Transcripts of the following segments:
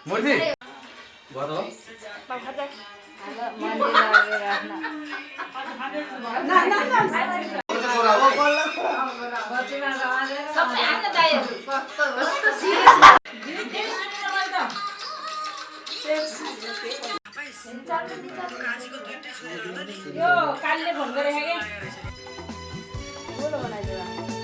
मूर्ति यो कालले फोन गरे के बोलो बनाइदियो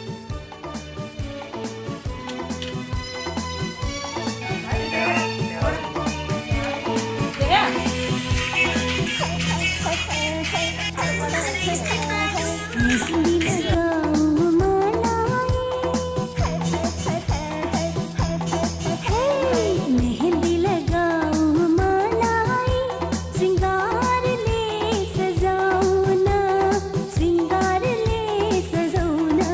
श्रृंगार ले सजाऊना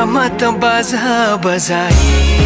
मत बाजा बजाई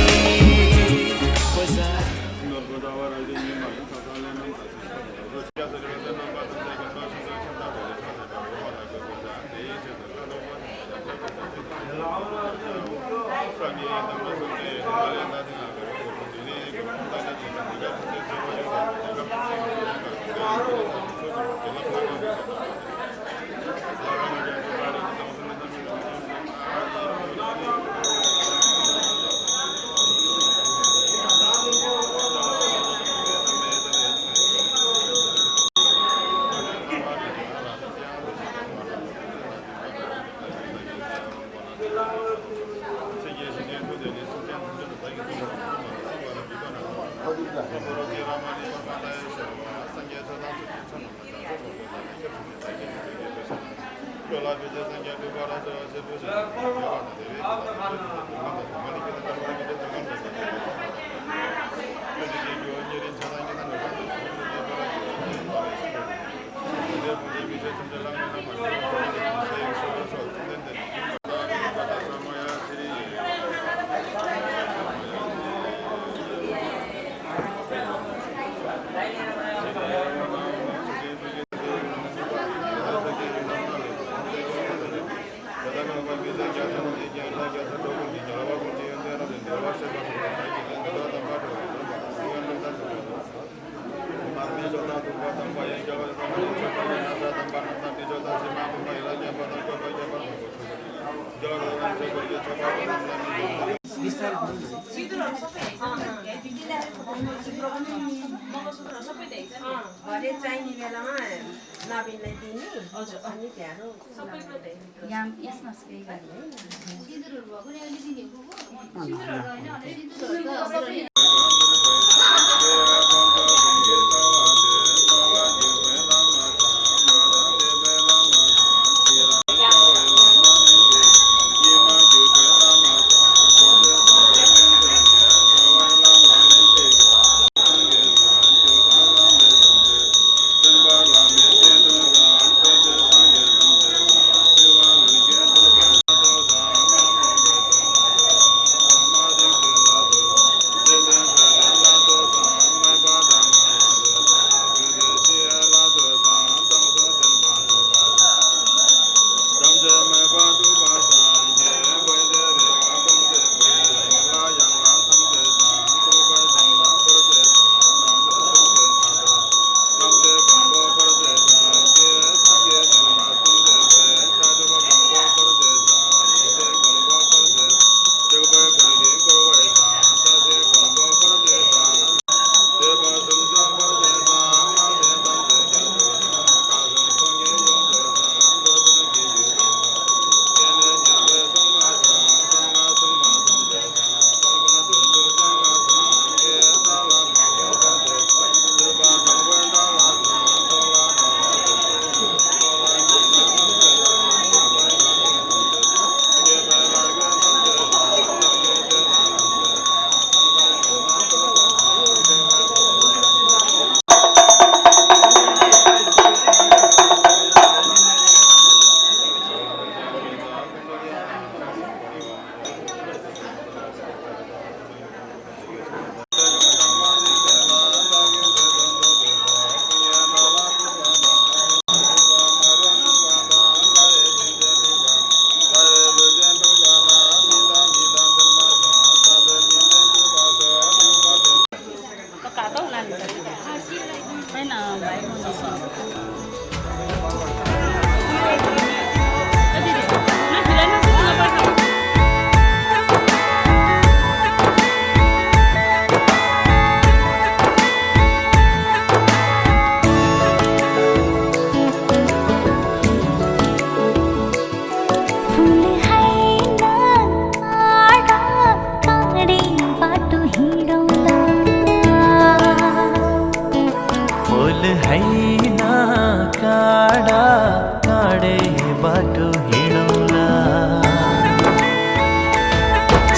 काँडे बाटो हिँडौला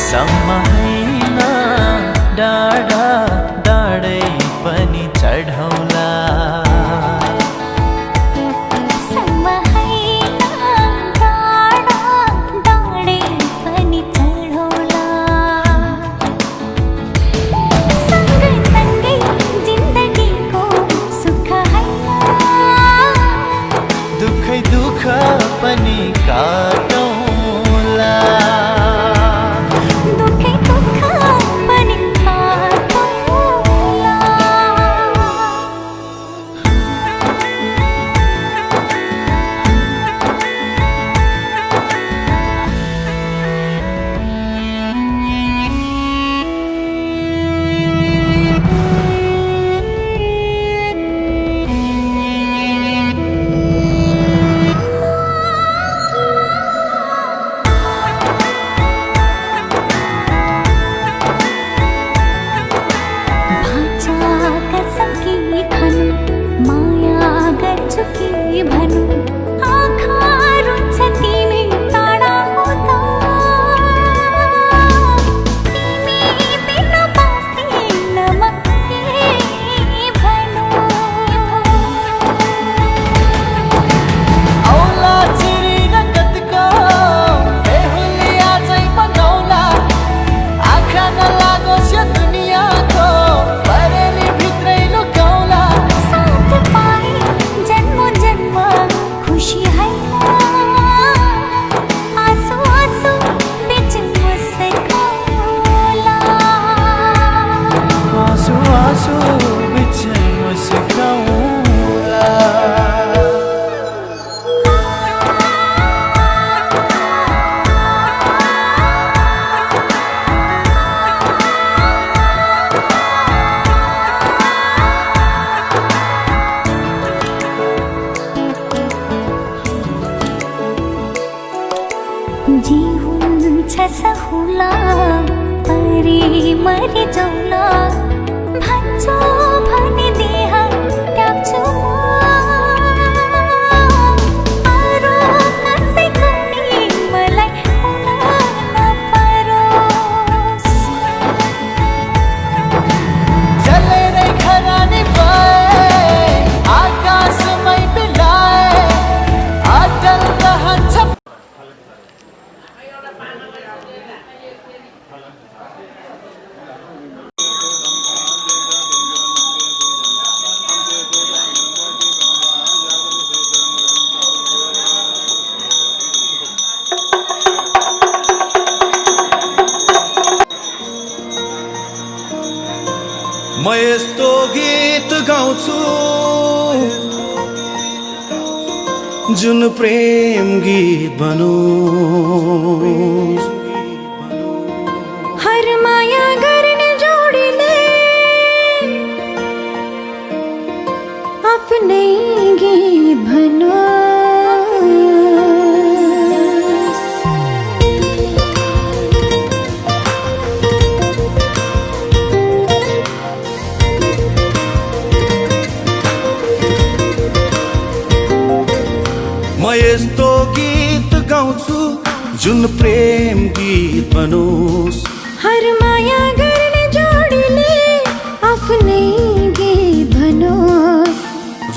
सम्म हैन डाँडा डाँडै पनि चढौला पनि काटौला दुखै दुख पनि काटौला जीवन छ सहुला परे मरि जाउला भन्छौ भने देह त्याग्छु अरू कसैको नि मलाई हुन नपरोस् जलेरै खरानी भए आकाशमै बिलाए अटल रहन्छ म यस्तो गीत गाउँछु जुन प्रेम गीत बनोस् हर माया गर्ने जोडीले आफ्नै गीत भनोस् म यस्तो गीत गाउँछु जुन प्रेम गीत बनोस् हर माया गर्ने जोडीले आफ्नै गीत भनोस्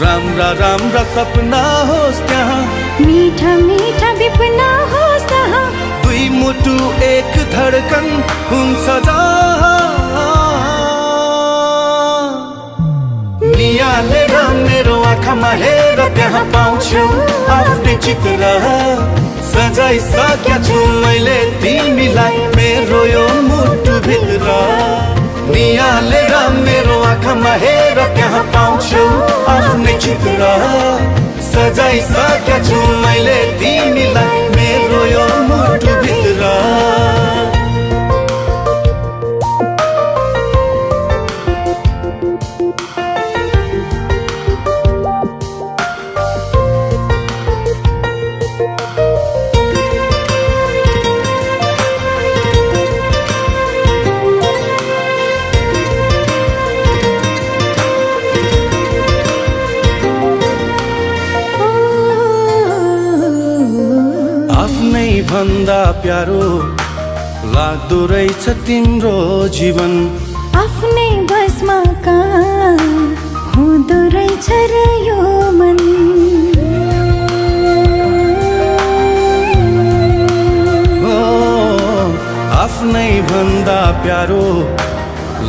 राम्रा राम्रा सपना होस् त्यहाँ मीठा मीठा विपना होस् त्यहाँ दुई मुटु एक धडकन हुन्छ जहाँ नियालेर मेरो आँखामा हेर त्यहाँ पाउँछु आफ्नै चित्र सजाइसकेका छु मैले तिमीलाई मेरो यो मुटु भित्र नियालेर मेरो आँखामा हेर त्यहाँ पाउँछु आफ्नै चित्र सजाइसकेका छु मैले तिमीलाई मेरो यो मुटु भित्र आफ्नै भन्दा प्यारो लाग्दो रहेछ तिम्रो जीवन आफ्नै बसमा कहाँ हुँदो रहेछ र यो मन आफ्नै भन्दा प्यारो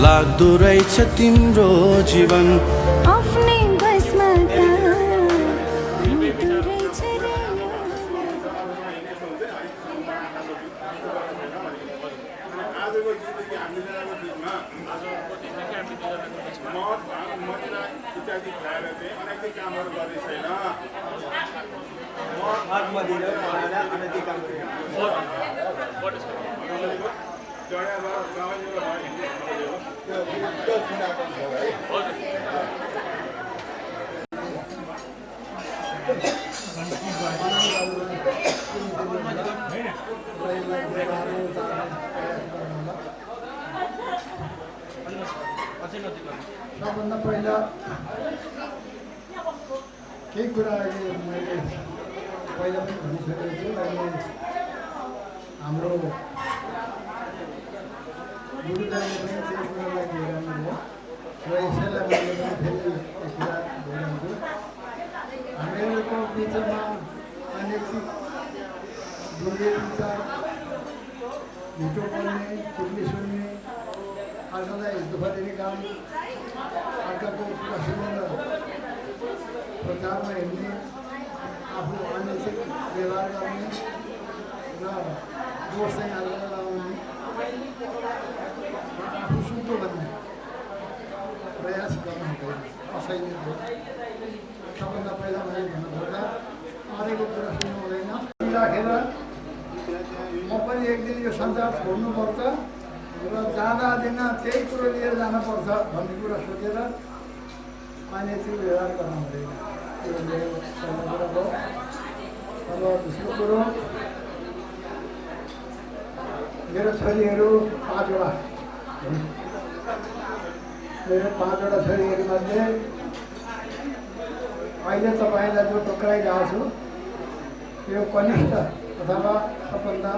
लाग्दो रहेछ तिम्रो जीवन आफ्नै बसमा कहाँ हुँदो रहेछ र आजको जिन्दगी हामीले बिचमा मद भाङ मदिरा इत्यादि खाएर चाहिँ अनैतिक कामहरू गर्ने छैन सबभन्दा पहिला केही कुरा अहिले मैले पहिला पनि भनिसकेको छु अहिले हाम्रो गुरुजनले पनि त्यही कुरालाई दोहोऱ्याउनु भयो र यसैलाई मैले पनि फेरि यो कुरा दोहोऱ्याउँछु हामीहरूको बिचमा अनैतिक दुर्गेर विचार झुटो बोल्ने चुग्ली सुन्ने अर्कालाई दुःख दिने काम अर्काको कुरा सुनेर प्रचारमा हिँड्ने आफू अनैतिक व्यवहार गर्ने र दोष चाहिँ अर्कालाई लगाउने र आफू शुद्ध भन्ने प्रयास गर्नु हुँदैन असैनिक हो सबभन्दा पहिला मैले भन्नुपर्दा अरूको कुरा सुन्नु हुँदैन राखेर म पनि एक दिन यो संसार छोड्नुपर्छ र जाँदा दिन त्यही कुरो लिएर जानुपर्छ भन्ने कुरा सोचेर अनैतिक व्यवहार गर्नु हुँदैन त्यो मेरो पहिलो कुरा हो अब दोस्रो कुरो मेरो छोरीहरू 5 वटा मेरो 5 वटा छोरीहरूमध्ये अहिले तपाईँलाई जो टोक्राइरहेको छु यो कनिष्ठ अथवा सबभन्दा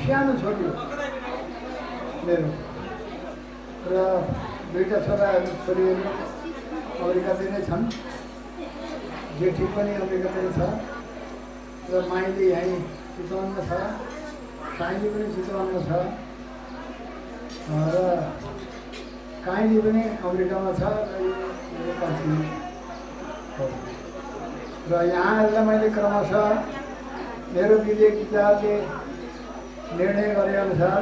सानो छोरी हो मेरो र 2टा छोरीहरू अमेरिकातिर छन् जेठी पनि अमेरिकातिर छ र माइली यहीँ चितवनमा छ साइली पनि चितवनमा छ र काइली पनि अमेरिकामा छ र यो पछि हो र यहाँहरूलाई मैले क्रमशः मेरो विवेक विचारले निर्णय गरेअनुसार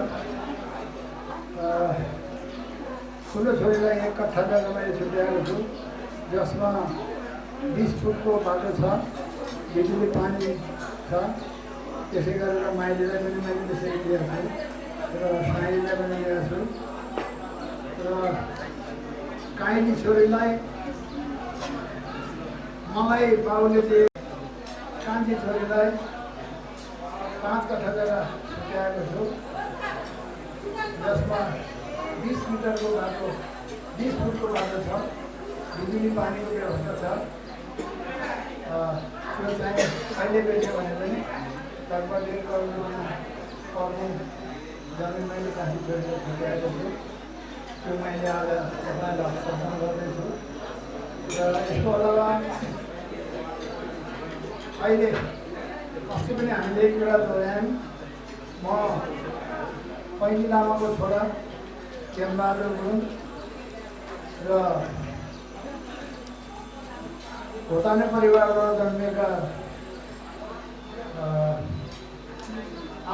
ठुलो छोरीलाई 1 कट्ठा जग्गा मैले छुट्याएको छु जसमा 20 फुटको बाटो छ बिजुली पानी छ त्यसै गरेर माइलीलाई पनि मैले त्यसरी दिएको छु र साइलीलाई पनि दिएको छु र काइली छोरीलाई मलाई बाउले दिए कान्छी छोरीलाई 5 कट्ठा जग्गा छुट्याएको छु जसमा 20 मिटरको बाटो 20 फुटको बाटो छ बिजुली पानीको व्यवस्था छ त्यो चाहिँ अहिले बेच्यो भने पनि लगभग 1 करोड रुपियाँ पर्ने जमिन मैले कान्छी छोरीलाई छुट्याएको छु त्यो मैले आज तपाईँलाई हस्तान्तरण गर्दैछु र यसको अलावा अहिले अस्ति पनि हामीले एक कुरा दोहोऱ्यायौँ म पहिली लामाको छोरा चेम्बहादुर गुरुङ र भोटाने परिवारबाट जन्मेका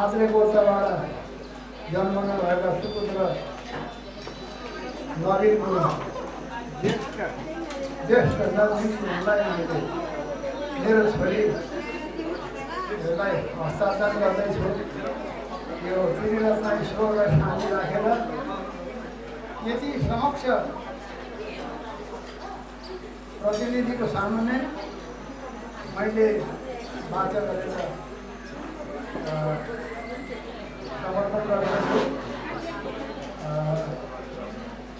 आत्रे गोर्चाबाट जन्मन भएका सुपुत्र नवीन गुरुङ ज्येष्ठ नवीनलाई हामीले मेरो छोरीलाई हस्तान्तरण गर्दैछु यो त्रिरत्न ईश्वरलाई शान्ति राखेर यति समक्ष प्रतिनिधिको सामुन्ने मैले वाचा गरेर समर्पण गरेको छु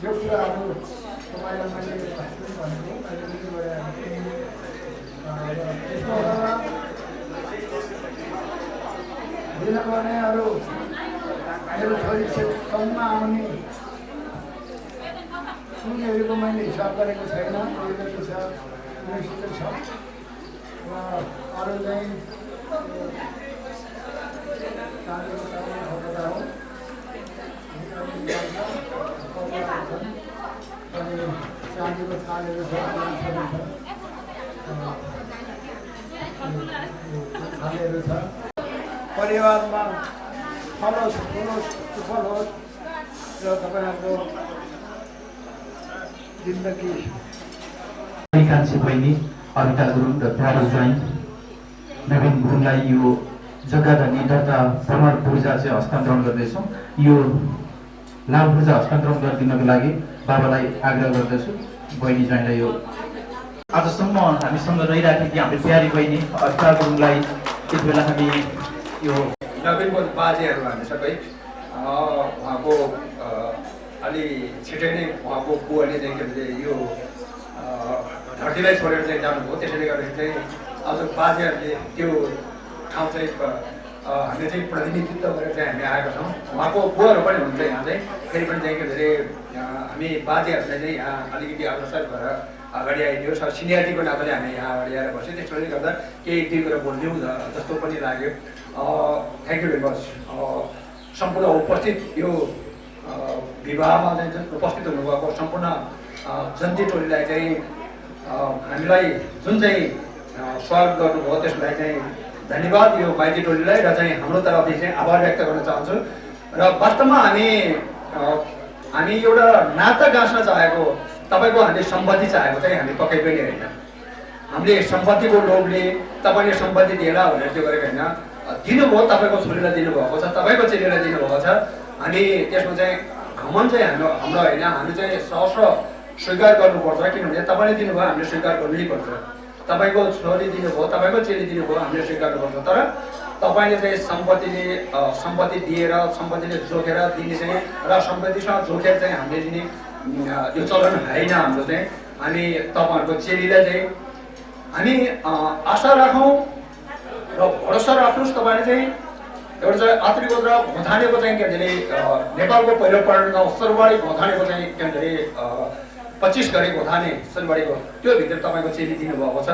यो कुराहरू तपाईँलाई मैले भनेको अहिले पनि गइरहेको छु यसको अलावा किनभने अरू मेरो छोरी सेटसम्म आउने उनीहरूको मैले हिसाब गरेको छैन, त्यो हिसाब निश्चित छ र अरू चाहिँ खतरा हो अनि चाँदीको थालेको छ, थालेहरू छ। परिवारमा फलोस् फुलोस् सुफल होस् र तपाईँहरूको जिन्दगी। कान्छी बहिनी अनिता गुरुङ र प्यारो ज्वाइँ नवीन गुरुङलाई यो जग्गा र निडरता प्रमाण पूर्जा चाहिँ हस्तान्तरण गर्दैछौँ। यो लाभ पूर्जा हस्तान्तरण गरिदिनको लागि बाबालाई आग्रह गर्दछु। बहिनी ज्वाइँलाई यो आजसम्म हामीसँग रहिराखेकी हाम्रो प्यारी बहिनी अनिता गुरुङलाई यति बेला हामी यो नवीनको बाजेहरू हामी सबै उहाँको अलि छिटै नै उहाँको बुवाले चाहिँ के भन्छ यो धरतीलाई छोडेर चाहिँ जानुभयो। त्यसैले गर्दाखेरि चाहिँ आज बाजेहरूले त्यो ठाउँ चाहिँ हामीले चाहिँ प्रतिनिधित्व गरेर चाहिँ हामी आएका छौँ। उहाँको बुवाहरू पनि हुनुहुन्छ यहाँ चाहिँ, फेरि पनि चाहिँ के भन्छ हामी बाजेहरूलाई चाहिँ यहाँ अलिकति अग्रसर भएर अगाडि आइदियो। सिनियरिटीको नाताले हामी यहाँ अगाडि आएर बस्यौँ। त्यसले गर्दा केही दुई कुरा बोलिदिउँ जस्तो पनि लाग्यो। Thank you very much. सम्पूर्ण उपस्थित यो विवाहमा चाहिँ उपस्थित हुनुभएको सम्पूर्ण जन्ती टोलीलाई चाहिँ हामीलाई जुन चाहिँ स्वागत गर्नुभयो त्यसलाई चाहिँ धन्यवाद यो माइती टोलीलाई र चाहिँ हाम्रो तर्फदेखि चाहिँ आभार व्यक्त गर्न चाहन्छु। र वास्तवमा हामी एउटा नाता गाँच्न चाहेको, तपाईँको हामीले सम्पत्ति चाहेको चाहिँ हामी पक्कै पनि होइन। हामीले सम्पत्तिको लोभले तपाईँले सम्पत्ति दिएला भनेर त्यो गरेको होइन। दिनुभयो, तपाईँको छोरीलाई दिनुभएको छ, तपाईँको चेलीलाई दिनुभएको छ। हामी त्यसमा चाहिँ घमन चाहिँ हाम्रो होइन, हामी चाहिँ सहस्र स्वीकार गर्नुपर्छ। किनभने तपाईँले दिनुभयो, हामीले स्वीकार गर्नै पर्छ। तपाईँको छोरी दिनुभयो, तपाईँको चेली दिनुभयो, हामीले स्वीकार गर्नुपर्छ। तर तपाईँले चाहिँ सम्पत्ति दिएर सम्पत्तिले जोखेर दिने चाहिँ र सम्पत्तिसँग जोखेर चाहिँ हामीले दिने यो चलन होइन हाम्रो चाहिँ। हामी तपाईँहरूको चेलीलाई चाहिँ हामी आशा राखौँ र भरोसा राख्नुहोस्। तपाईँले चाहिँ एउटा चाहिँ आत्रिको र भोथानेको चाहिँ के अरे नेपालको पहिलो पढ्न गाउँ सरबाडी भोथानेको चाहिँ के अरे 25 गरे भोथाने सरबाडीको त्यो भित्र तपाईँको चेली दिनुभएको छ।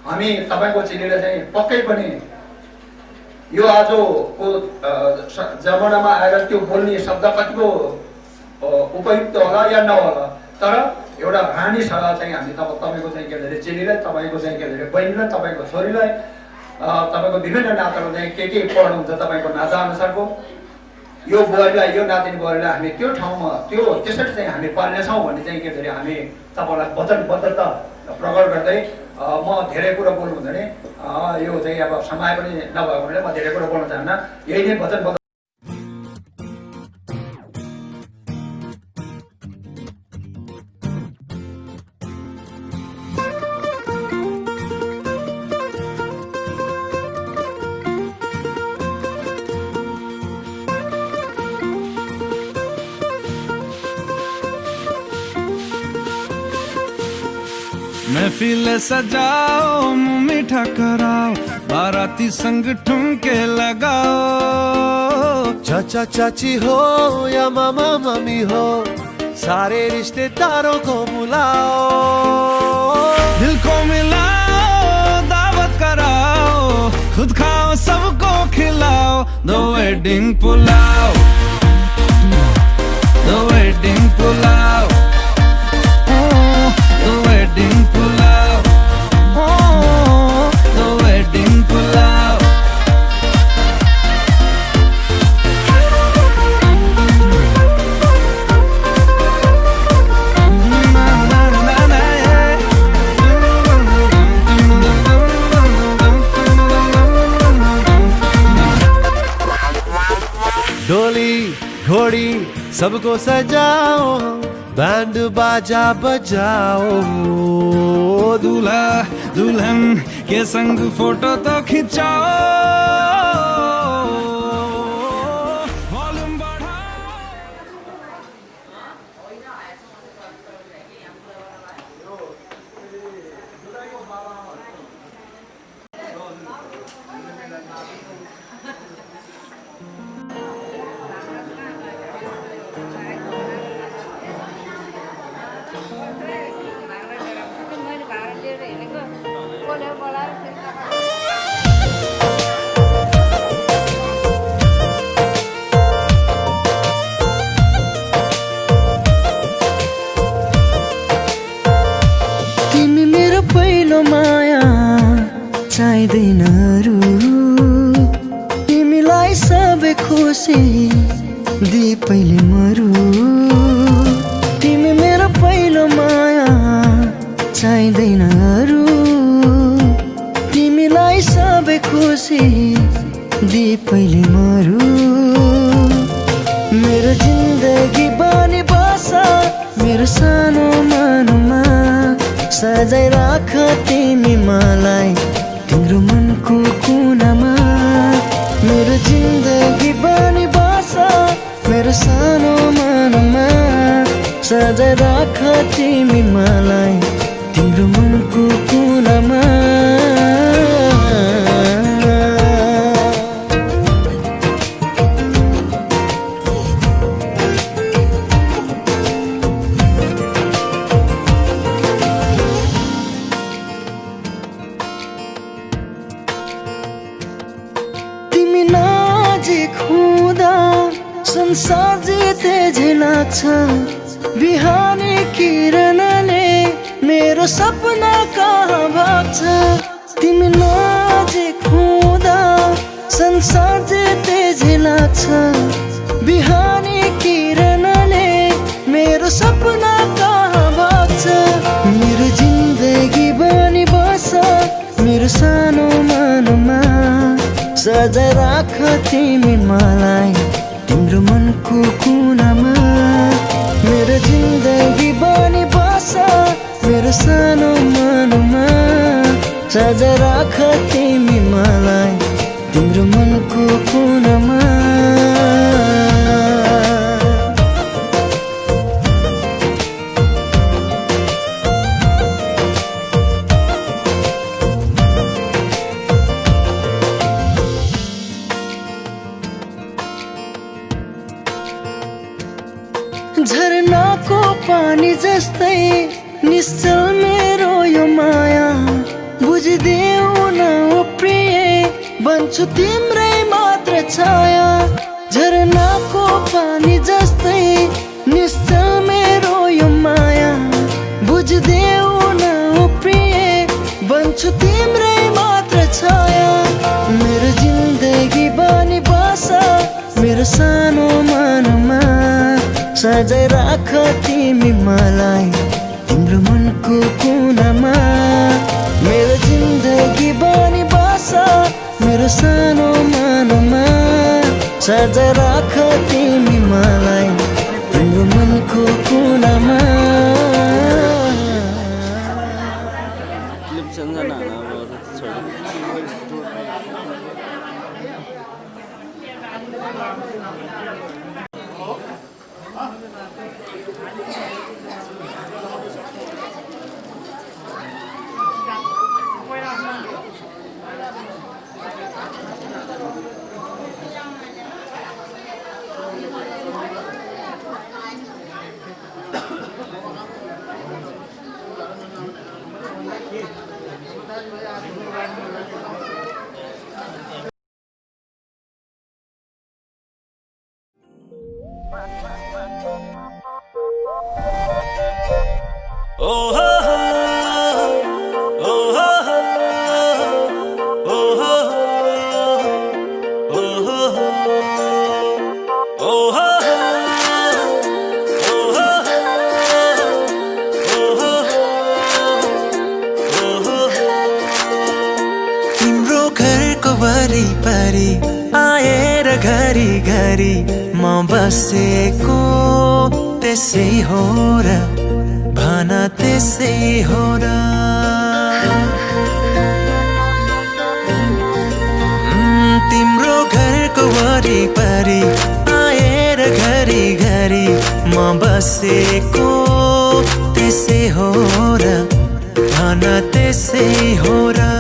हामी तपाईँको चेलीलाई चाहिँ पक्कै पनि यो आजको जमानामा आएर त्यो बोल्ने शब्द कतिको उपयुक्त होला या नहोला, तर एउटा रानी सभा चाहिँ हामी तपाईँको चाहिँ के अरे चेलीलाई, तपाईँको चाहिँ के अरे बहिनीलाई, तपाईँको छोरीलाई, तपाईँको विभिन्न नाताहरू चाहिँ के पढ्नुहुन्छ तपाईँको नाता अनुसारको यो बुहारीलाई, यो नातिनी बुहारीलाई हामी त्यो ठाउँमा त्यो त्यसरी चाहिँ हामी पाल्नेछौँ भन्ने चाहिँ के अरे हामी तपाईँलाई वचनबद्धता प्रकट गर्दै म धेरै कुरा बोल्नु हुँदैन। यो चाहिँ अब समय पनि नभएको हुनाले म धेरै कुरा बोल्न चाहन्न। यही नै वचनबद्ध। महफिल सजाओ, मुँह मीठा कराओ, बाराती संग ठुमके लगाओ। चाचा चाची हो या मामा मम्मी हो, सारे रिश्तेदारों को बुलाओ। दिल को मिलाओ, दावत कराओ, खुद खाओ सबको खिलाओ। दो वेडिंग पुलाव, दो wedding pulao, the wedding pulao, oh, the wedding pulao. डोली घोड़ी सबको सजाओ, बैंड बाजा बजाओ। दूल्हा दुल्हन के संग फोटो तो खिंचाओ। वॉल्यूम बढ़ाओ। तिमी मेरो पहिलो माया चाहिँदैन अरू तिमीलाई सबै खुसी दिए पहिले मरु तिमी मेरो पहिलो माया चाहिँदैन अरू तिमीलाई सबै खुसी दिए पहिले मरु मेरो जिन्दगी बानी बस मेरो सानो मनमा सजाइ राख तिमी मलाई तिम्रो मनको कुनामा मेरो जिन्दगी बानी बस मेरो सानो मनमा सजाइ राख तिमी मलाई तिम्रो मनको कुनामा तिमी नजिक हुँदा संसार जिते झै लाग्छ बिहानी किरणले मेरो सपना कहाँ भाग्छ तिमी नजिक हुँदा संसार जिते झै लाग्छ बिहानी किरणले मेरो सपना कहाँ भाग्छ मेरो जिन्दगी बनी बस मेरो सानो मनमा सजाइ राख तिमी मलाई तिम्रो मनको कुनामा मेरो जिन्दगी बनी बस मेरो सानो मनमा सजाइ राख तिमी मलाई तिम्रो मनको कुनामा झरनाको पानी जस्तै निश्चल मेरो यो माया बुझिदेऊ न ओ प्रिय बन्छु तिम्रै मात्र छाया झरनाको पानी जस्तै निश्चल मेरो यो माया बुझिदेऊ न ओ प्रिय बन्छु तिम्रै मात्र छाया मेरो जिन्दगी बनी बस मेरो सानो मनमा सजाइ राख तिमी मलाई तिम्रो मनको कुनामा मेरो जिन्दगी बनी बस मेरो सानो मनमा सजाइ राख तिमी मलाई तिम्रो मनको कुनामा वरिपरि आएर घरी घरी म बसेको त्यसै हो र भन त्यसै हो र तिम्रो घरको वरिपरि आएर घरी घरी म बसेको त्यसै हो र भन त्यसै हो र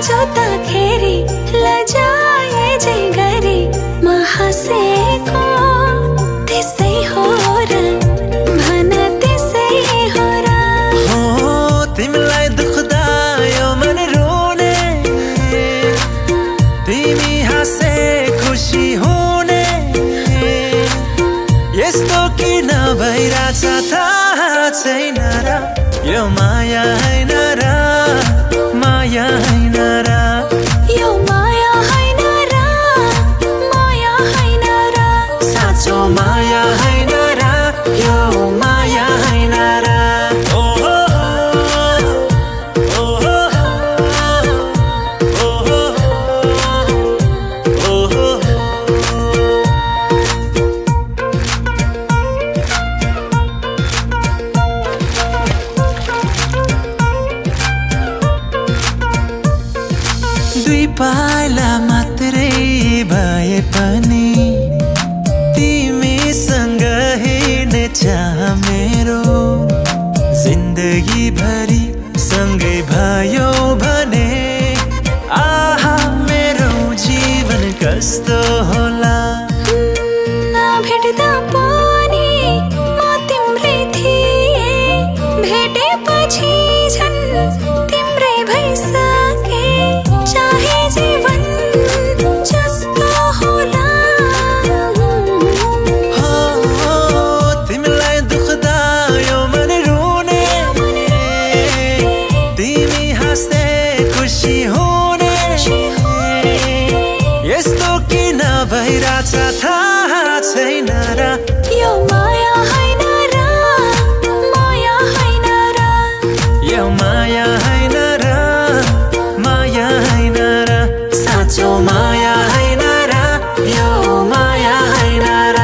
जोत्दाखेरि लजाए जे गरी म हाँसेको त्यसै हो र भन त्यसै हो र हो तिमीलाई दुख्दा यो मन पाइला मात्रै भए पनि तिमीसँग हिँड्ने चाह मेरो जिन्दगी भरि सँगै भयो भने आहा मेरो जीवन कस्तो होला भेट्दा पनि म तिम्रै थिएँ भेटेपछि झन् तिम्रै भइसके चाहे जीवन जस्तो होला तिमीलाई दुख्दा यो मन रुने तिमी हाँस्दै खुसी हुने यस्तो किन भइरहेछ थाहा छैन र यो माया होइन र माया होइन र यो माया होइन र माया होइन र साँचो माया होइन र यो माया होइन र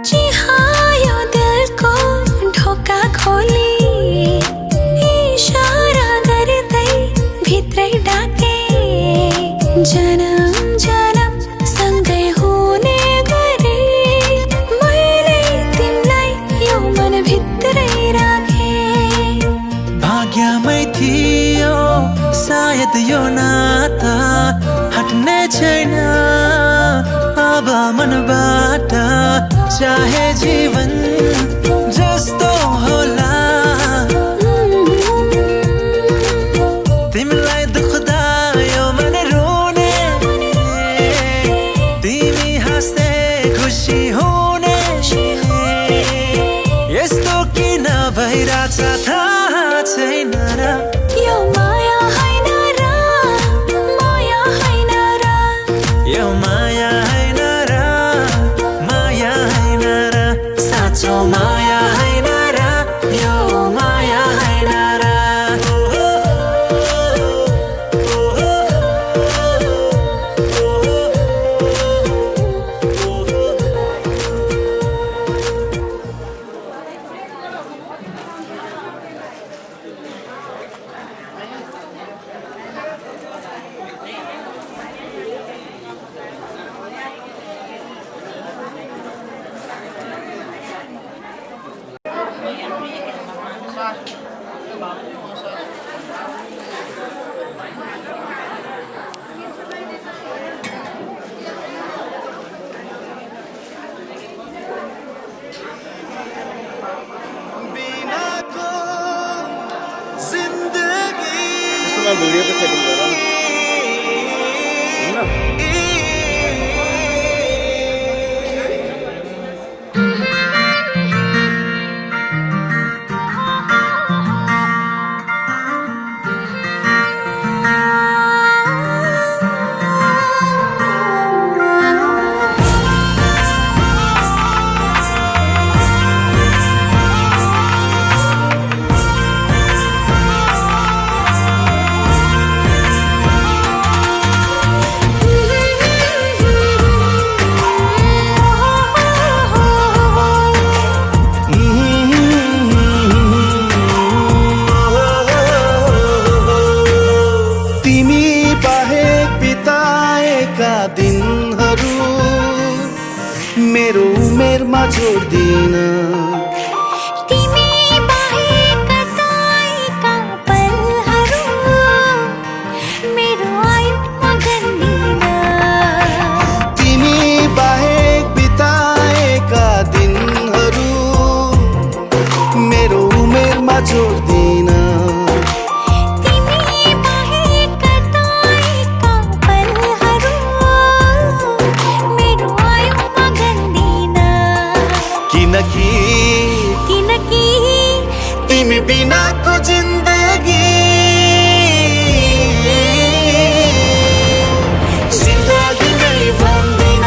चिहायो दिलको ढोका खोली इशारा गर्दै भित्रै डाके जन्म जन्म सँगै हुने गरे मैले तिमीलाई यो मन भित्रै राखे भाग्यमै थियो सायद यो नाता हट्ने छैन अब मनबाट चाहे जीवन जस्तो होला तिमीलाई दुख्दा यो मन रुने तिमी हाँस्दै खुसी हुने यस्तो किन भइरहेछ थाहा छैन र यो माया होइन र माया होइन र यो माया होइन र माया होइन र साँचो माया होइन र यो माया होइन र बिनाको जिन्दगी मेरो उमेरमा जोड्दिन तिमी बाहेक कताएका पलहरू मेरो आयुमा गन्दिन तिमी बाहेक बिताएका दिनहरू मेरो उमेरमा जोड्दिन किनकि तिमी बिनाको जिन्दगी जिन्दगी नै भन्दिन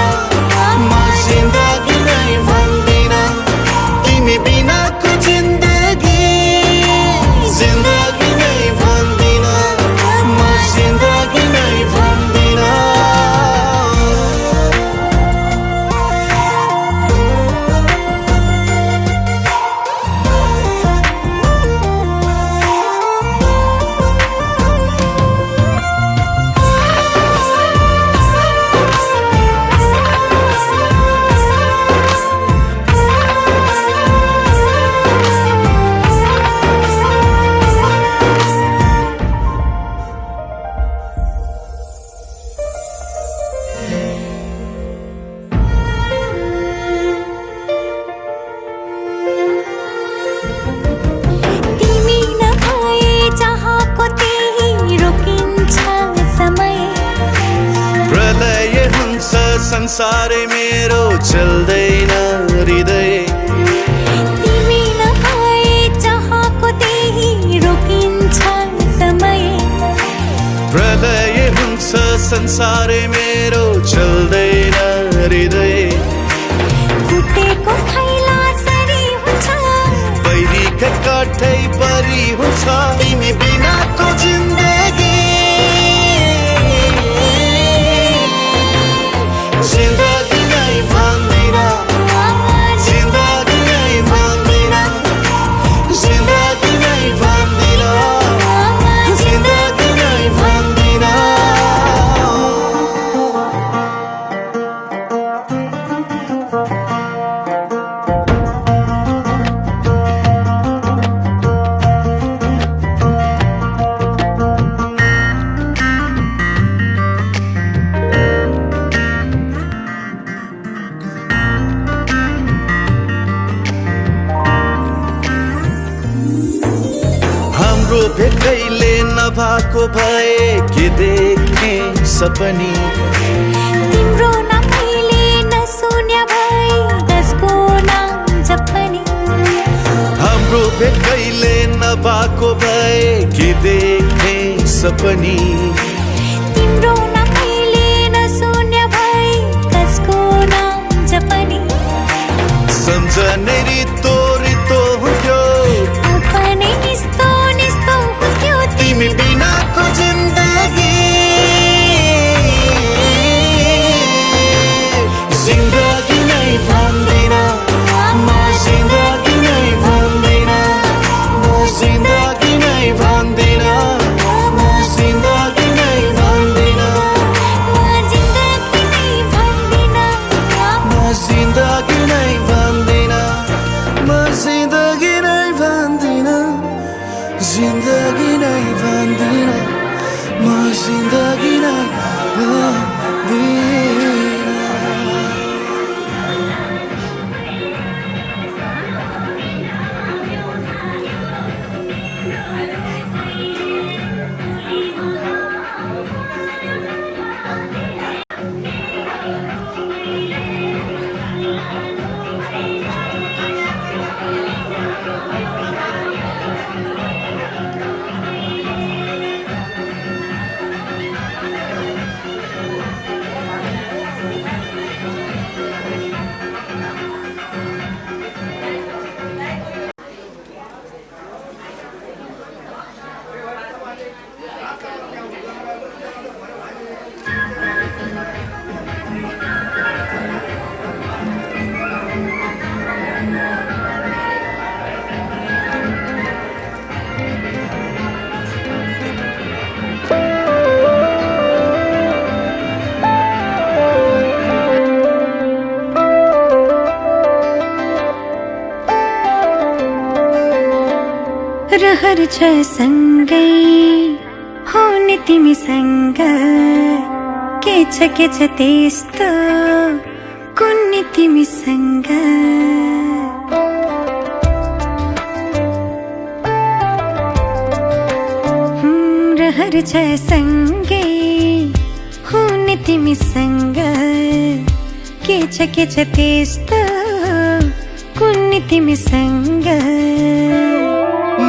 म जिन्दगी नै भन्दिन तिमी बिनाको जिन्दगी संसारै मेरो चल्दैन हृदय तिमी नभए चाहको त्यही रोकिन्छ समय प्रलय हुन्छ संसारै मेरो चल्दैन हृदय फुटेको थैला सरी हुन्छ बैरीका काठै परी हुन्छ तिमी बिनाको जिन्दगी जिन्दगी नै भन्दिन जिन्दगी नै भन्दिन जिन्दगी नै भन्दिन जिन्दगी नै भन्दिन हाम्रो भेटैले नभएको भए के देखे सपनी तिम्रो नभएले नसुन्या भए कसको नाम जपनी हाम्रो भेटैले नभएको भए के देखे सपनी तिम्रो नभएले नसुन्या भए कसको नाम जपनी सम्झने रितो रितो हुन्थ्यो अपनै निस्तो निस्तो हुन्थ्यो तिमी बिनाको जिन्दगी जिन्दगी नै भन्दिन म जिन्दगी नै भन्दिन म जिन्दगी नै भन्दिन म जिन्दगी नै भन्दिन म जिन्दगी नै भन्दिन म जिन्दगी नै भन्दिन म जिन्दगी नै भन्दिन जिन्दगी नै भन्दिन म जिन्दगी नै भन्दिन रहर छ सँगै हुने तिमीसँग के छ त्यस्तो कुन्नी तिमीसँग रहर छ सँगै हुने तिमीसँग के छ त्यस्तो कुन्नी तिमीसँग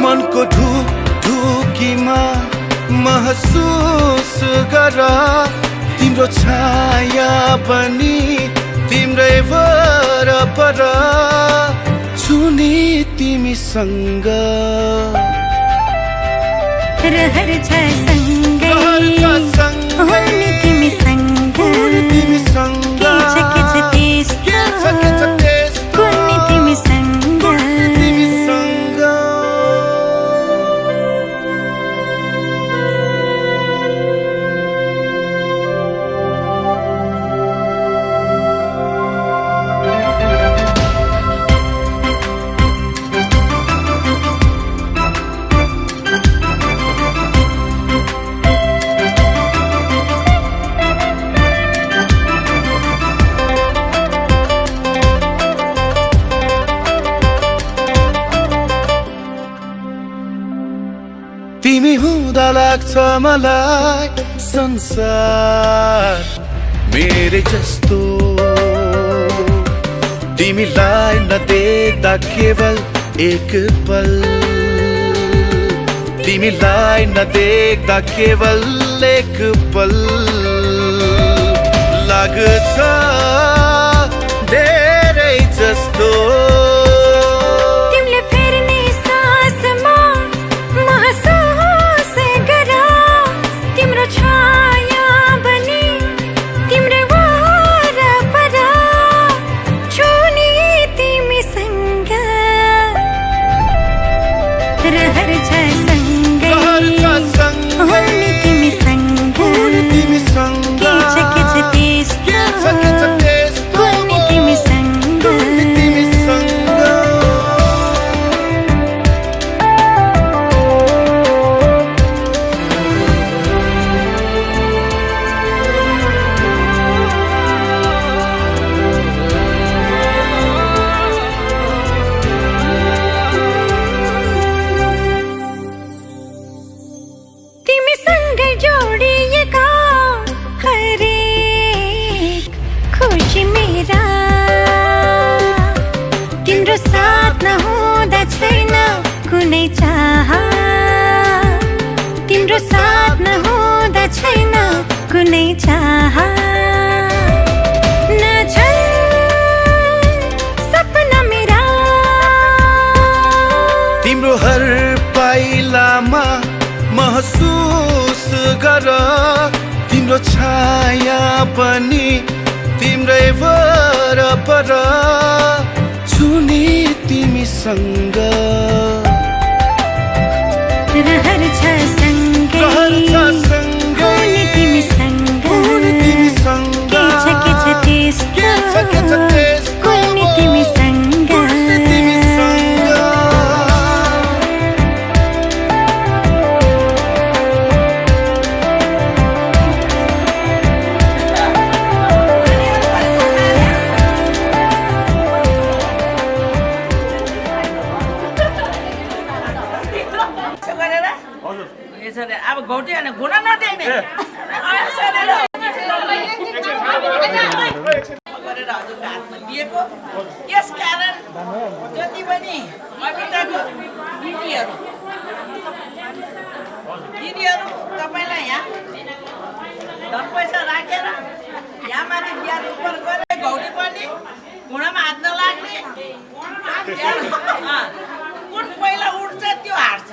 मनको ढुकीमा महसुस गर तिम्रो छाया पनि तिम्रै वरपर छुनी तिमीसँग रहर छ सँगै हुने तिमीसँग के छ त्यस्तो कुन्नी तिमीसँग तिमी हुँदा लाग्छ मलाई संसार मेरे जस्तो तिमीलाई नदेख्दा केवल एक पल, तिमीलाई नदेख्दा केवल एक पल लाग्छ धेरै जस्तो। तिमीले फेर्ने सासमा महसुस गरा, तिम्रो छाया बनी तिम्रै वरपर छुने तिमीसँग रहर छ सँगै हुने तिमीसँग के छ त्यस्तो हुने तिमीसँग। तिमीसँगै जोडिएका हरेक खुसी मेरा, तिम्रो साथ नहुँदा छैन कुनै चाह, तिम्रो साथ नहुँदा छैन कुनै चाह। नछन् सपना मेरा, तिम्रो हर पाइलामा महसुस गर, तिम्रो छाया पनि तिम्रै वरपर छुने तिमीसँग रहर छ सँगै हुने तिमीसँग के छ त्यस्तो हुने तिमीसँग। अब घोटी होइन घुन नदेख्ने गरेर हजुरको हातमा दिएको। यस कारण जति पनि अमिताको दिदीहरू तपाईँलाई यहाँ धन पैसा राखेर यहाँ माथि बिहान उपर गरेर घौडी पनि घुँडामा हात नलाग्ने, कुन पहिला उठ्छ त्यो हार्छ।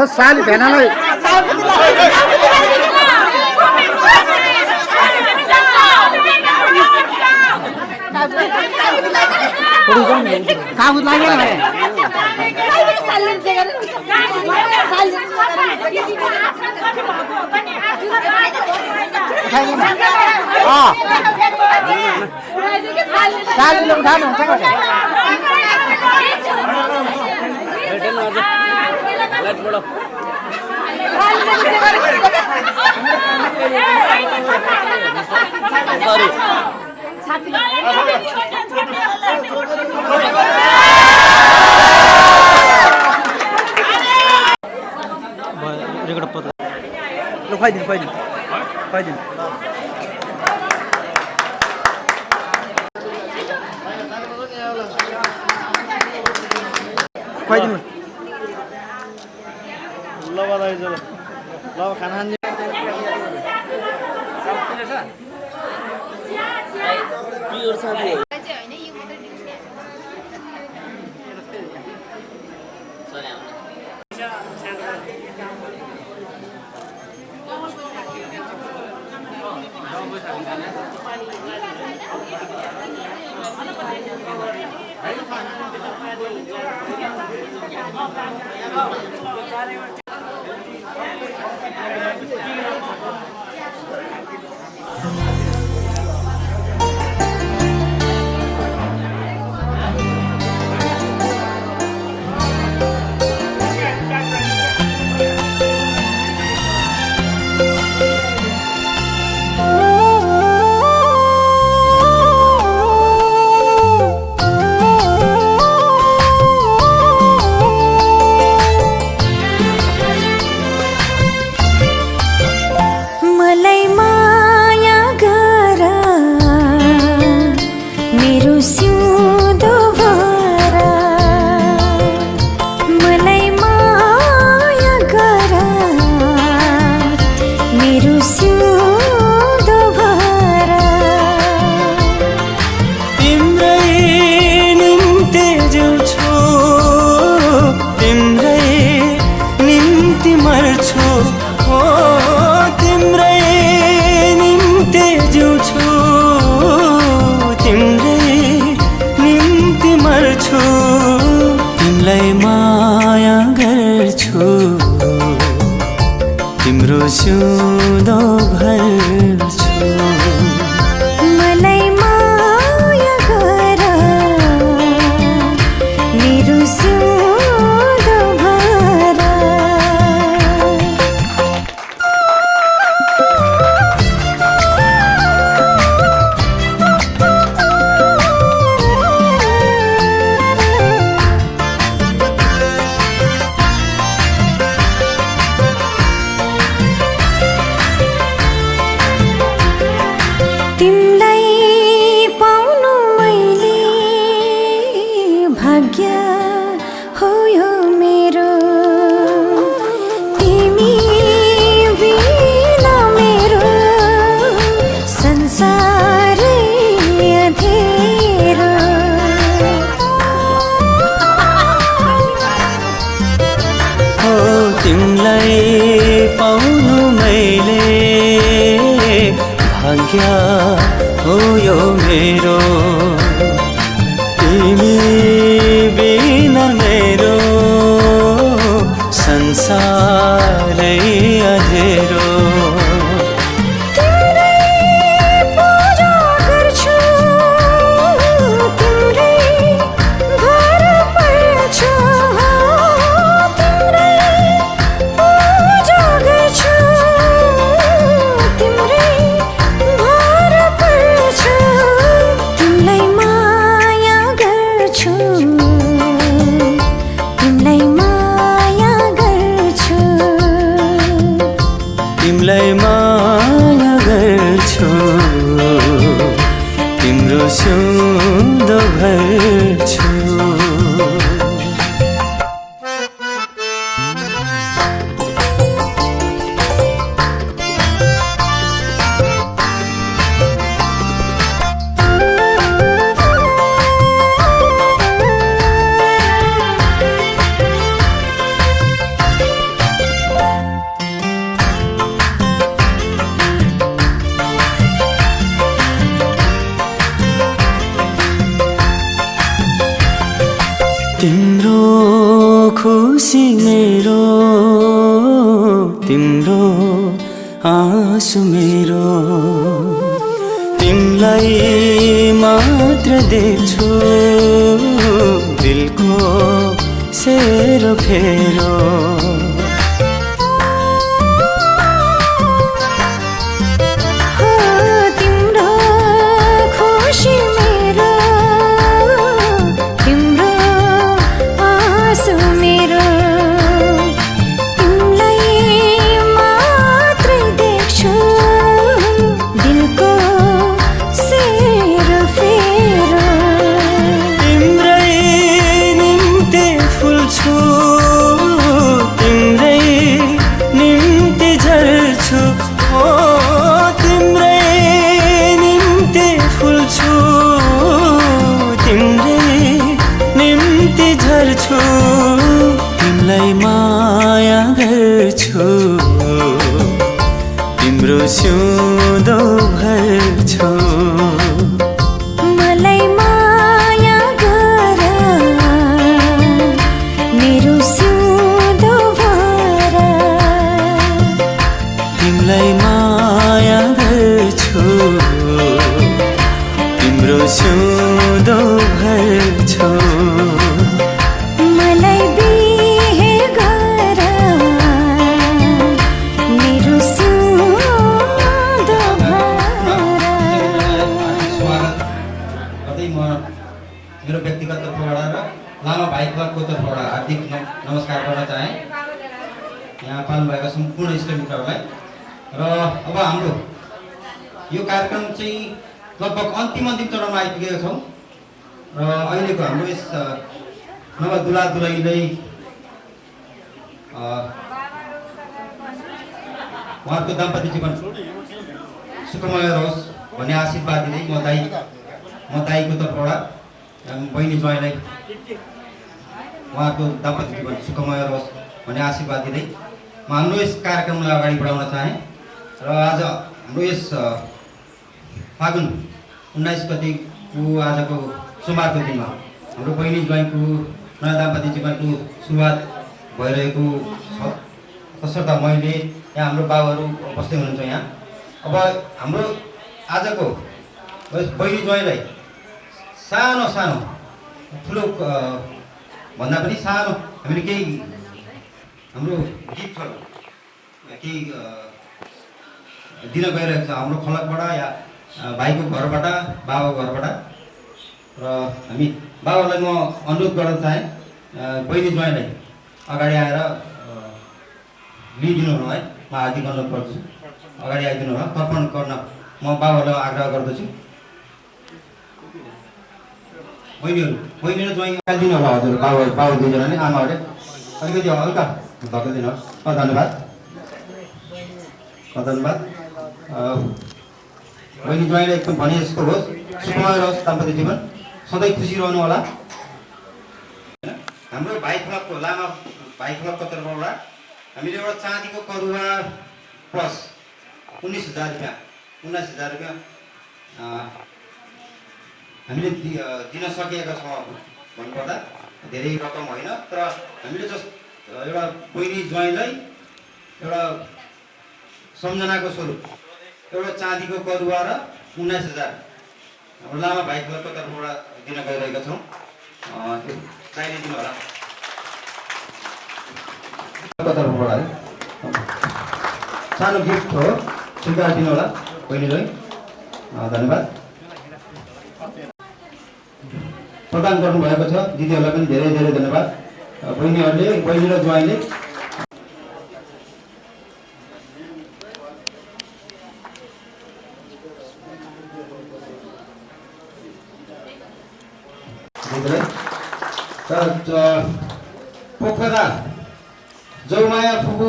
साली भेनालाई काबु लागेन भने रेकर्ड पत्र ल खुवाइदिनु ल बधाई ल खाना तिमलाई माया गर्छु तिम्रो सिउँदो भर्छु मलाई माया गर मेरो सिउँदो भर तिम्रो खुसी मेरो, तिम्रो आँसु मेरो, तिमीलाई मात्र देख्छु दिलको सेरोफेरो। तिमीलाई माया गर्छु, तिम्रो सिउँदो भर्छु। मलाई माया गर मेरो सिउँदो भर। तिमीलाई माया गर्छु, तिम्रो सिउँदो भर्छु। मेरो व्यक्तिगत तर्फबाट र लामा भाइ क्लबको तर्फबाट हार्दिक नमस्कार गर्न चाहे यहाँ पाल्नुभएका सम्पूर्ण इष्टमित्रहरूलाई। र अब हाम्रो यो कार्यक्रम चाहिँ लगभग अन्तिम चरणमा आइपुगेका छौँ र अहिलेको हाम्रो यस नवदुला दुलहीलाई उहाँको दाम्पत्य जीवन सुखमय रहोस् भन्ने आशीर्वाद दिँदै म दाइको तर्फबाट बहिनी ज्वाइँलाई उहाँको दाम्पत्य जीवन सुखमय रहोस् भन्ने आशीर्वाद दिँदै म हाम्रो यस कार्यक्रमलाई अगाडि बढाउन चाहेँ। र आज हाम्रो यस फागुन 19 गतिको आजको सोमबारको दिनमा हाम्रो बहिनी ज्वाइँको नयाँ दाम्पत्य जीवनको सुरुवात भइरहेको छ। तसर्थ मैले यहाँ हाम्रो बाबुहरू बस्दै हुनुहुन्छ यहाँ। अब हाम्रो आजको बहिनी ज्वाइँलाई सानो सानो ठुलो भन्दा पनि सानो हामीले केही हाम्रो गिफ्टहरू केही दिन गइरहेको छ हाम्रो खलकबाट या भाइको घरबाट बाबाको घरबाट। र हामी बाबालाई म अनुरोध गर्न चाहेँ बहिनी ज्वाइँलाई अगाडि आएर लिइदिनु होला है। म हार्दिक अनुरोध गर्दछु अगाडि आइदिनु होला। तर्पण गर्न म बाबालाई आग्रह गर्दछु। बहिनीहरू ज्वाइँ दिनु होला हजुर। बाबु दुईजनाले आमाहरूले अलिकति हल्का धक्किदिनु होला। धन्यवाद धन्यवाद। बहिनी ज्वाइँलाई एकदम भने जस्तो होस्, सुखमय रहोस् दाम्पत्य जीवन, सधैँ खुसी रहनु होला। हाम्रो भाइ क्लबको लामा भाइ क्लबको तर्फबाट हामीले एउटा चाँदीको करुवा प्लस 19,000 रुपियाँ हामीले दिन सकिएका छौँ। भन्नुपर्दा धेरै रकम होइन, तर हामीले एउटा बहिनी ज्वाइँलाई एउटा सम्झनाको स्वरूप एउटा चाँदीको करुवा र 19,000 हाम्रो लामा भाइ क्लबको तर्फबाट दिन गइरहेका छौँ। चाहिने दिनु होला तर्फबाट है। सानो गिफ्ट हो, स्वीकार दिनु होला बहिनीलाई। धन्यवाद। प्रदान गर्नुभएको छ दिदीहरूलाई पनि धेरै धेरै धन्यवाद। बहिनी र ज्वाइँले पोखरा जौमाया फुपू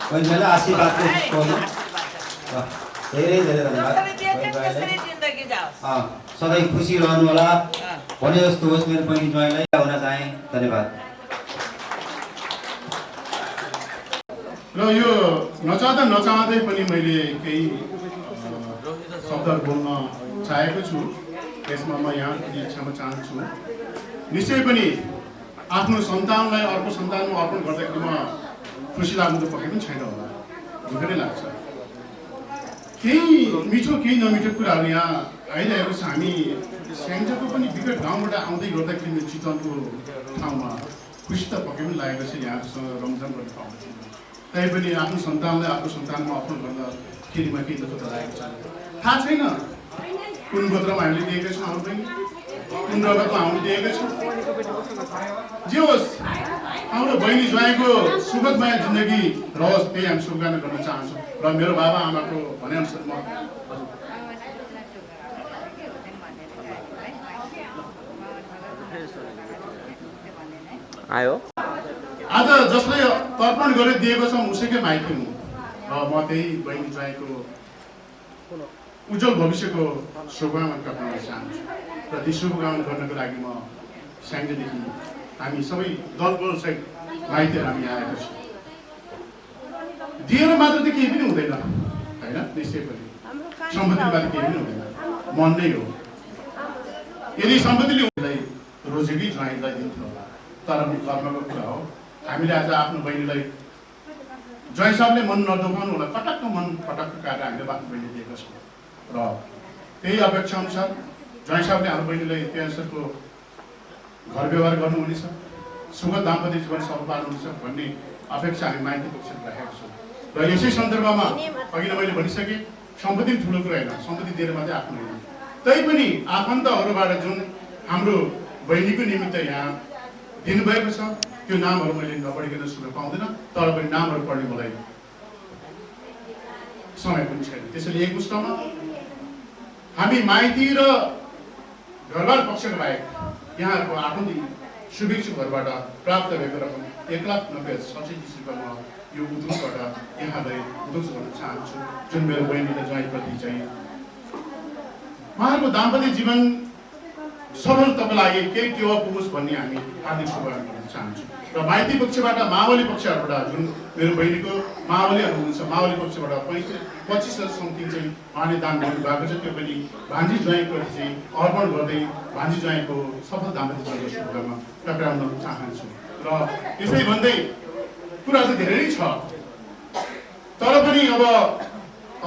बहिनीलाई आशीर्वाद धेरै धेरै धन्यवाद। सधैँ खुसी रहनु होला भने जस्तो होस् मेरो बहिनी ज्वाइँलाई हुन चाहे। धन्यवाद। र यो नचाहँदै पनि मैले केही शब्दहरू बोल्न चाहेको छु। यसमा म यहाँ क्षमा चाहन्छु। निश्चय पनि आफ्नो सन्तानलाई अर्को सन्तानमा अर्पण गर्दाखेरि म खुसी लाग्नु त पक्कै पनि छैन होला, दुःख नै लाग्छ। केही मिठो केही नमिठो कुराहरू यहाँ आइरहेको छ। हामी स्याङ्जाको पनि विकट गाउँबाट आउँदै गर्दाखेरि चितवनको ठाउँमा खुसी त पक्कै पनि लागेको छ, यहाँसँग रमझम गर्ने ठाउँ। तैपनि आफ्नो सन्तानलाई आफ्नो सन्तानमा अर्पण गर्दाखेरिमा केही दुःख त लागेको छ। थाहा छैन कुन गोत्रमा हामीले दिएका छौँ, हाम्रो पनि कुन रगतमा हामीले दिएका छौँ। जे होस्, हाम्रो बहिनी ज्वाइँको सुखदमय जिन्दगी रहोस्, त्यही हामी शुभकामना गर्न चाहन्छौँ। र मेरो बाबा आमाको भनेअनुसार म आयो आज जसले तर्पण गरेर दिएको छ उसैकै माइती हुँ र म त्यही बहिनी ज्वाइँको उज्जवल भविष्यको शुभकामना गर्न चाहन्छु। र ती शुभकामना गर्नको लागि म स्याङ्जादेखि हामी सबै दलबलसहित माइतीहरू हामी आएका छौँ। दिएर मात्र त केही पनि हुँदैन होइन, निश्चय पनि सम्पत्तिबाट केही पनि हुँदैन, मन नै हो। यदि सम्पत्तिले उसलाई रोजेकै ज्वाइँलाई दिन्थ्यो होला, तर कर्मको कुरा हो। हामीले आज आफ्नो बहिनीलाई ज्वाइँ साहबले मन नदुखाउनु होला, कटक्क मन पटक्क काटेर हामीले आफ्नो बहिनी दिएको छौँ। र त्यही अपेक्षा अनुसार ज्वाइँ साहबले हाम्रो बहिनीलाई त्यही अनुसारको घर व्यवहार गर्नुहुनेछ, सुखद दाम्पत्य जीवन सफल पार्नुहुनेछ भन्ने अपेक्षा हामी माइती पक्षमा राखेका छौँ। र यसै सन्दर्भमा अघि नै मैले भनिसकेँ, सम्पत्ति ठुलो कुरा होइन, सम्पत्ति दिएर मात्रै आफ्नो होइन। तैपनि आफन्तहरूबाट जुन हाम्रो बहिनीको निमित्त यहाँ दिनुभएको छ त्यो नामहरू मैले नपढिकन सुन्न पाउँदैन, तर पनि नामहरू पढ्ने मलाई समय पनि छैन। त्यसैले एक पुस्तकमा हामी माइती र घरबार पक्षको बाहेक यहाँहरूको आफन्ती शुभेच्छु घरबाट प्राप्त भएको रकम 1,90,67 रुपियाँ यो उद्योगबाट यहाँलाई उद्योग गर्न चाहन्छु, जुन मेरो बहिनी र ज्वाइँप्रति चाहिँ उहाँहरूको दाम्पत्य जीवन सफल तपाईँलाई केही टेवा पुगोस् भन्ने हामी हार्दिक शुभकामना गर्न चाहन्छौँ। र माइती पक्षबाट मावली पक्षहरूबाट जुन मेरो बहिनीको मावलीहरू हुनुहुन्छ, मावली पक्षबाट 25,000 समथिङ चाहिँ उहाँले दान गर्नुभएको छ। त्यो पनि भान्जी ज्वाइँप्रति चाहिँ अर्पण गर्दै भान्जी ज्वाइँको सफल दाम्पत्य जीवनको शुभकामना टक्राउन चाहन्छु। र यसै भन्दै कुरा चाहिँ धेरै नै छ, तर पनि अब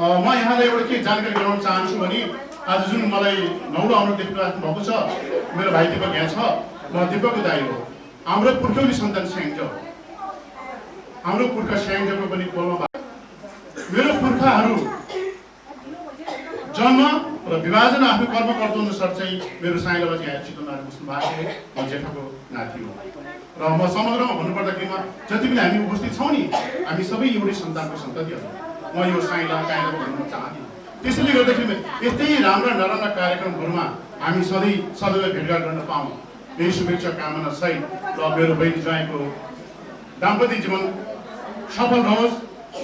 म यहाँलाई एउटा के जानकारी गराउन चाहन्छु भने आज जुन मलाई नौलो अनुरोध देखिराख्नु भएको छ, मेरो भाइ दिपक यहाँ छ, म दिपकको दाइ हो। हाम्रो पुर्खौली सन्तान स्याङ्जा, हाम्रो पुर्खा स्याङ्जाको पनि कोलमा मेरो पुर्खाहरू जन्म र विभाजन आफ्नो कर्म गर्दो अनुसार चाहिँ मेरो साइलामा चाहिँ यहाँ चितवनबाट बस्नु भएको हो। म जेठाको नाति हो र म समग्रमा भन्नुपर्दाखेरिमा जति पनि हामी उपस्थित छौँ नि, हामी सबै एउटै सन्तानको सन्ततिहरू। म यो साइला काइला भन्न चाहदिनँ। त्यसैले गर्दाखेरि यस्तै राम्रा नराम्रा कार्यक्रमहरूमा हामी सधैँ भेटघाट गर्न पाऊँ, यही शुभेच्छा कामना सहित र मेरो बहिनी ज्वाइँको दाम्पत्य जीवन सफल रहोस्,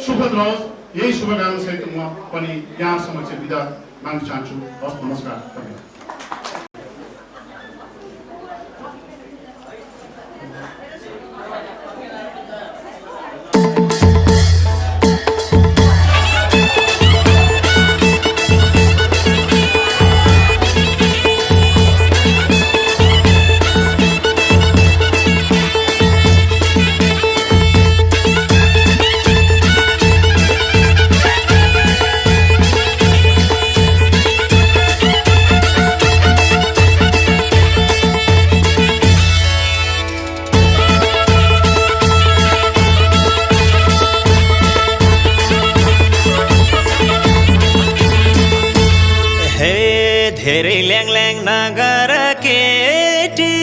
सुखद रहोस्, यही शुभकामना सहित म पनि यहाँ समक्ष बिदा माग्न चाहन्छु। हस्, नमस्कार। धेरै ल्याङ ल्याङ नगर केटी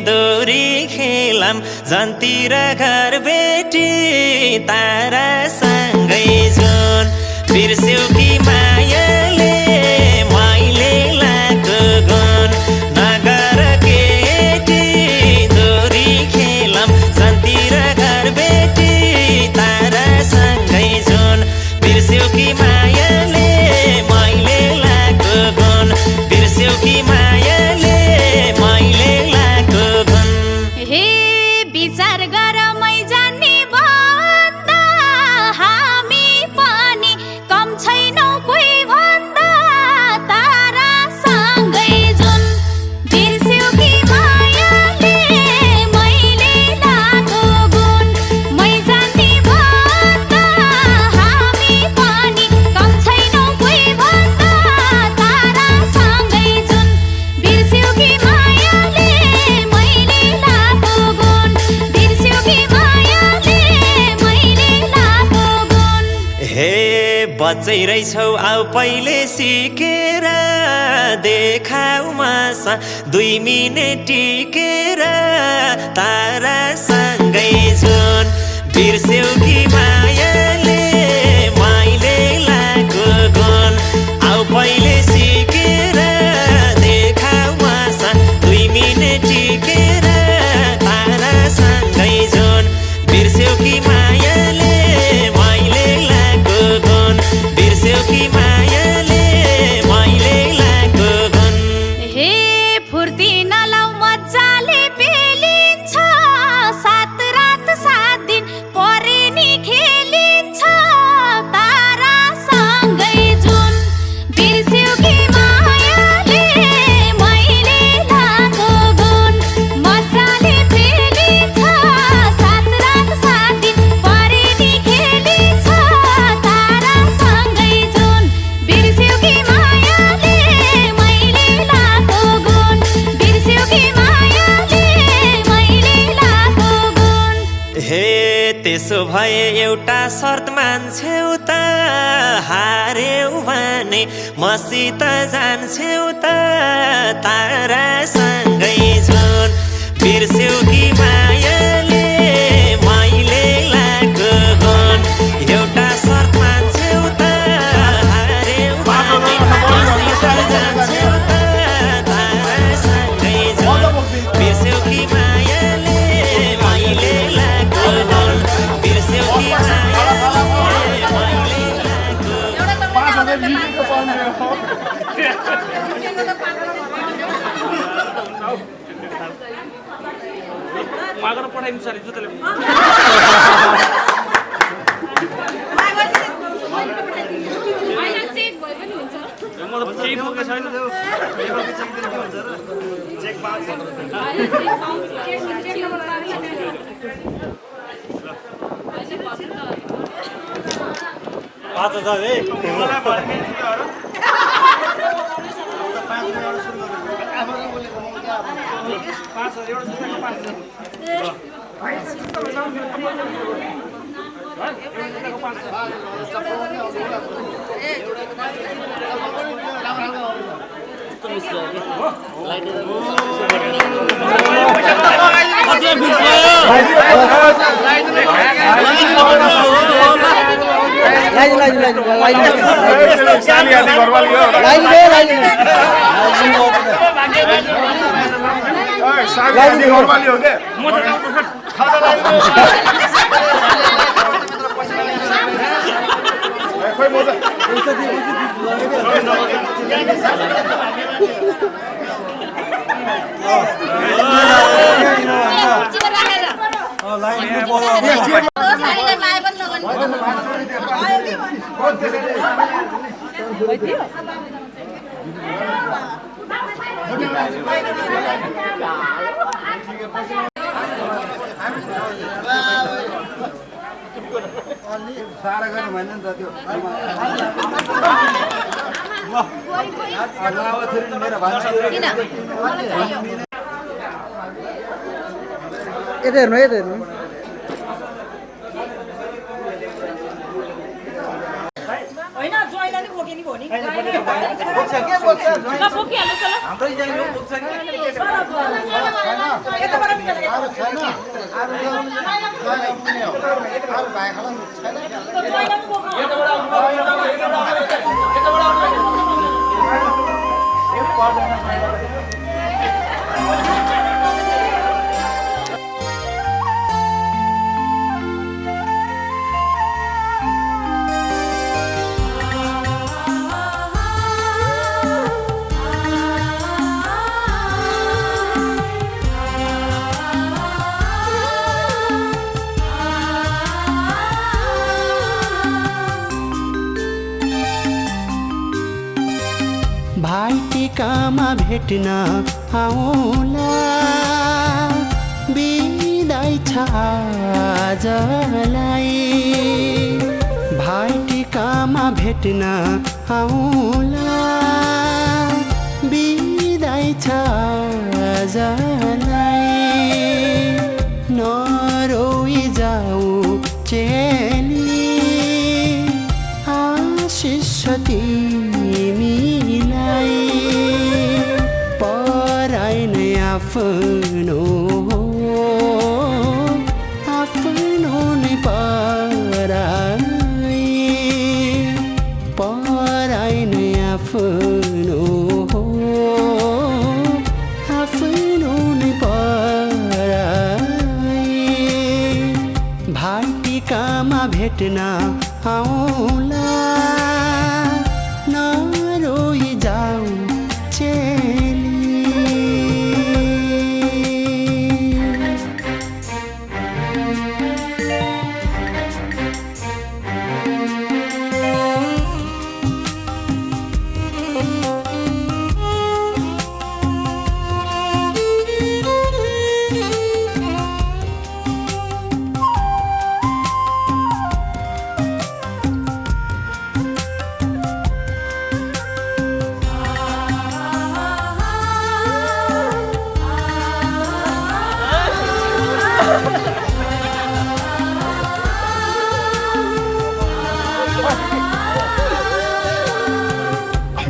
दोरी खेलम जन्तिर घर बेटी तारासँगै जुन बिर्स्यौ कि मायाले मैले लाको गुण नगर केटी दोरी खेलम जन्तिर घर बेटी तारासँगै जुन बिर्स्यौ कि मायाले मैले लाको गुण बिर्स्यौ कि मायाले मैले लाको गुण। हे विचार गर मै जान्ने भन्दा बच्चै रहेछौ आऊ पहिले सिकेर देखाऊ मासा 2 मिनेट टिकेर तारासँगै जुन बिर्स्यौ कि मायाले मैले लाको गुण आऊ पहिले सिकेर देखाऊ मासा 2 मिनेट टिकेर तारासँगै जुन बिर्स्यौ कि मायाले मैले लाको गुण बिर्स्यौ कि मायाले मैले लाको गुण हे फुर्ती नलाउ मजाले पेलिन्छ 7 रात 7 दिन परे नि खेलिन्छ तारासँगै जुन बिर्स्यौ कि मायाले मैले लाको गुण मजाले पेलिन्छ 7 रात 7 दिन परे नि खेलिन्छ तारासँगै जुन बिर्स्यौ कि मायाले मैले लाको गुण बिर्स्यौ कि मायाले मैले लाको गुण हे त्यसो भए एउटा शर्त मान्छेउ त हार्यौ भने मसित जान्छौ त तारासँगै जुन बिर्स्यौ कि मायाले मैले लाको गुण एउटा शर्त मान्छेउ त हार्यौ भने मसित जान्छौ त तारासँगै जुन बिर्स्यौ कि मायाले मैले लाको गुण बिर्स्यौ कि मायाले मैले लाको भाइटिकामा भेट्न आउला बिदाई छ आजलाई भाइटिकामा भेट्न आउला बिदाई छ आजलाई नरोई जाऊ चेली पराई नै आफ्नो हो आफ्नो नै पराई भाइटिकामा भेट्न आउला नरोई जाऊ चेली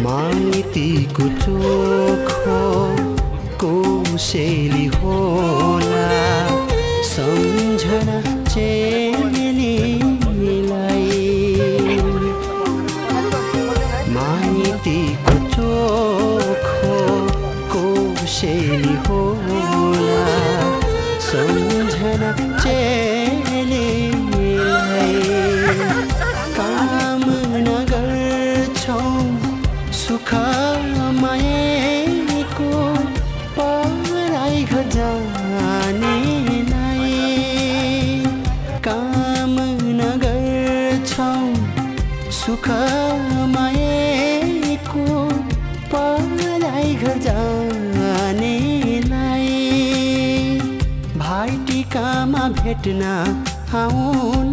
माइतीको चोखो कोसेली होला सम्झना चेलीलाई माइतीको चोखो कोसेली होला सम्झना चेलीलाई कामना गर्छौँ सुख माएको पराई घर जानेलाई कामना गर्छौँ सुख माएको पराई घर जानेलाई भाइटिकामा भेट्न आउँ